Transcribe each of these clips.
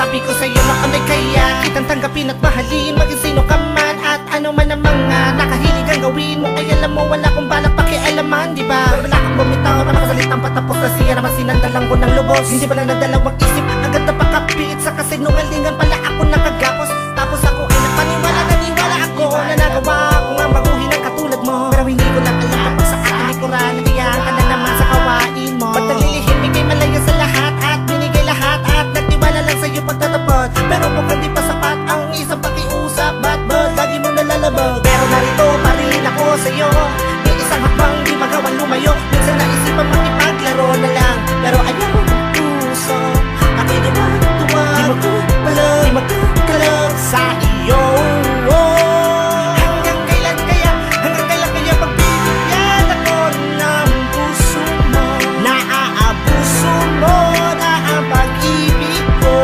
Sabi ko sa'yo na kami kaya kitang tanggapin at mahalin, maging sino ka man at ano man ang mga nakahilig ang gawin mo. Ay alam mo wala kong balak pakialaman, diba? Wala kang bumitaw na makasalitang patapos na siya naman sinandalang ko ng lubos. Hindi ba lang nagdalawang isip, agad na pakapit sa kasinungalingan pala ako nakagapos. Tapos ako ay naniwala ako na nagawa ko nga baguhin ang katulad mo. Pero hindi ko lang alam kapag sa aking likuran nandiyan ka na naman sa kawain mo. Ba't nalilihim ikay malaya sa lahat at binigay lahat at nagtiwala lang sa'yo pagtatapot. Pero mukhang di pa sapat ang isang pakiusap, ba't lagi mo nalalabag? Pero narito pa rin ako sa'yo, may isang hakbang di magawang lumayo. Minsan naisipan makipaglaro na lang, pero ayaw ng puso. Ako'y tuwa, di magkakalab sa iyo. Hanggang kailan kaya pagbibigyan ako ng puso mo? Naaabuso mo na ang pag-ibig ko.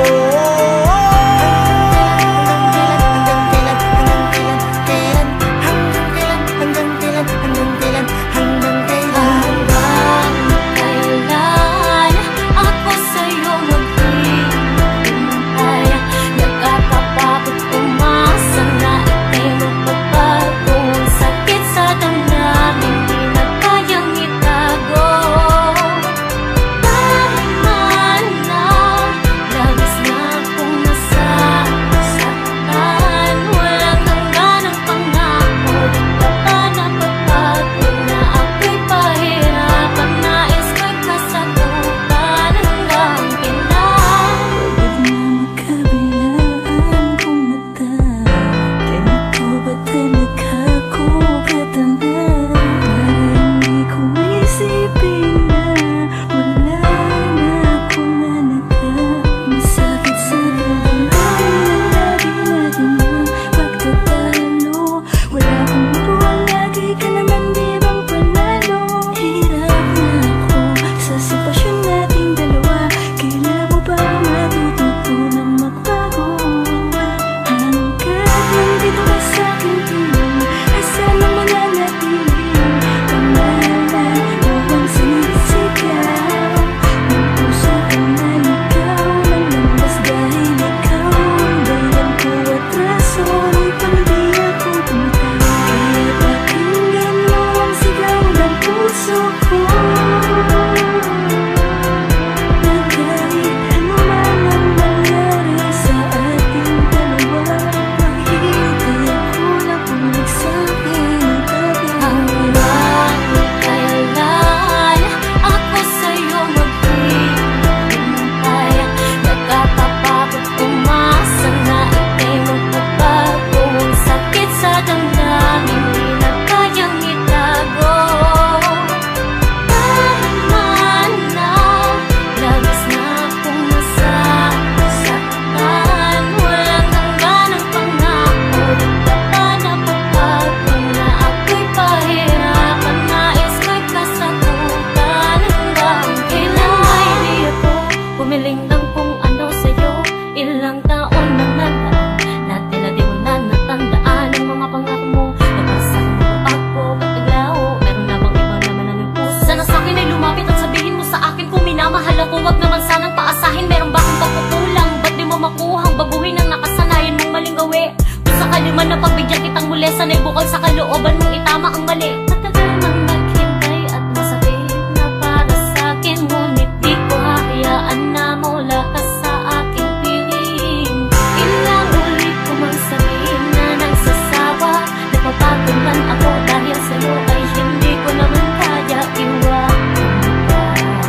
Man na pagbigyan kitang muli, sana'y bukal sa kalooban mong itama ang mali. Matagal nang naghintay at masakit na para sa'kin, ngunit di ko hahayaan na mawala ka sa aking piling. Ilang ulit ko mang sabihin na nagsasawa, napapagod man ako dahil sa'yo ay hindi ko naman kaya iwanan ka. Dahil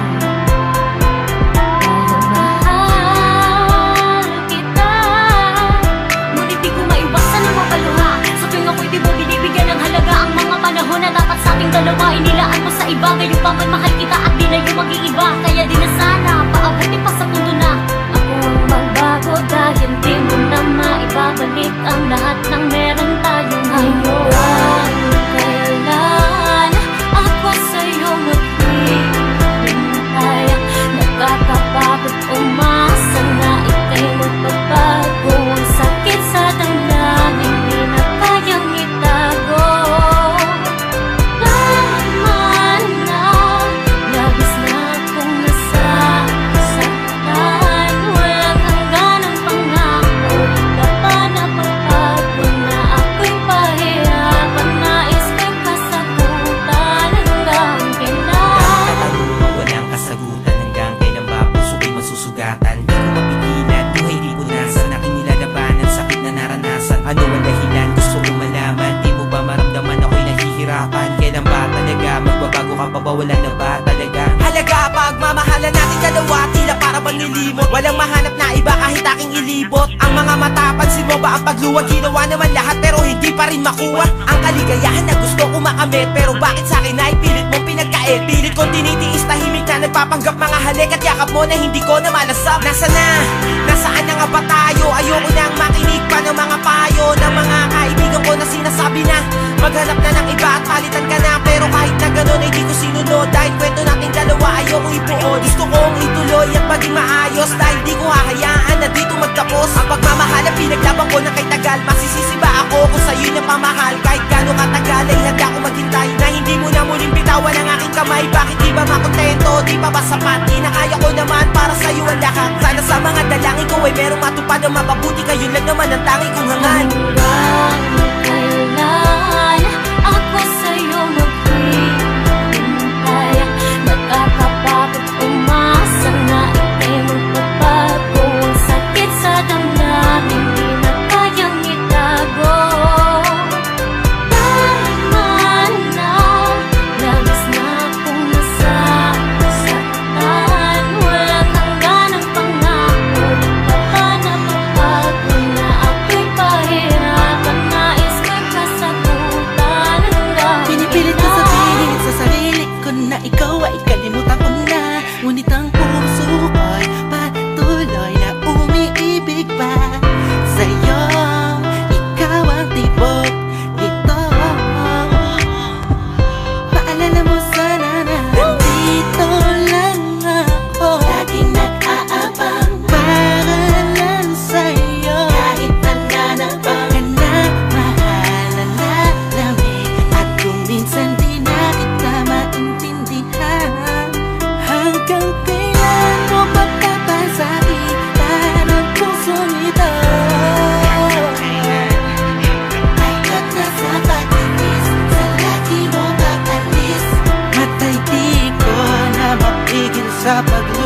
mahal kita, ngunit di ko maiwasan ang mapaluha. Sa tuwing ako'y di mo binibigyan ng halaga ang mga panahon na dapat sa ating dalawa. Inilaan mo sa iba, gayon pa man mahal kita at di na yung mag-iiba. Kaya di na sana paabuti pa sa mundo na ako ang magbago, dahil di mo na maibabalik ang lahat ng meron tayong ngayon. Kailan ako sa'yo maghihintay, nakakapagod umasa na ika'y magbabago. Ang sakit sa damdamin, di na kayang itago. Laman na, labis na akong Walang mahanap na iba kahit aking ilibot ang mga mata. Pansin mo ba ang pagluwag? Ginawa naman lahat pero hindi pa rin makuha ang kaligayahan na gusto ko makamit. Pero bakit sa akin ay pilit mong pinagkait? Pilit kong tinitiis tahimik na nagpapanggap mga halik at yakap mo na hindi ko na malasap. Nasaan na nga ba tayo? Ayoko nang makinig pa ng mga payo ng mga kaibigan ko na sinasabi na maghanap na ng iba at palitan ka na. Pero kahit na ganun ay di ko sinunod, dahil kwento nating dalawa ayoko ibuo. Gusto kong ituloy at maging maayos, dahil di ko hahayaan na dito magtapos ang pagmamahal na pinaglaban ko na kay tagal. Masisisi ba ako kung sa'yo na pamahal? Kahit gano'ng katagal ay handa ko maghintay na hindi mo na muling bitawan ang aking kamay. Bakit di ba makontento? Di ba ba sapat? Di na kaya ko naman para sa'yo ang lahat. Sana sa mga dalangin ko ay merong matupad na mapabuti. Kayo lang naman ang tanging kong hangan. Hanggang kailan ako sa'yo maghihintay? Nakakapagod umasa na ika'y magpapago. Ang sakit sa damdamin di na kayang itago. Tama na, labis na akong nasasaktan. Walang hanggan ang pangako, di ka ba napapagod na ako'y pahirapan? Nais ko'y kasagutan. Pinipilit ko sabihin sa sarili ko na ikaw ay kalimutan ko na. Ngunit ang puso ko'y patuloy na umiibig pa sa'yo. Ikaw ang tibok nito. Paalala mo sana na nandito lang ako, laging nag-aabang para lang sa'yo. Kahit nananabang ka na, mahal na namin. At kung minsan di na kita maintindihan, hanggang kailan mo papapasakitan ang pusong ito? At nasa pagtitis, sa lagi mo pag-alis, at ay di ko na mapigil sa pagluto.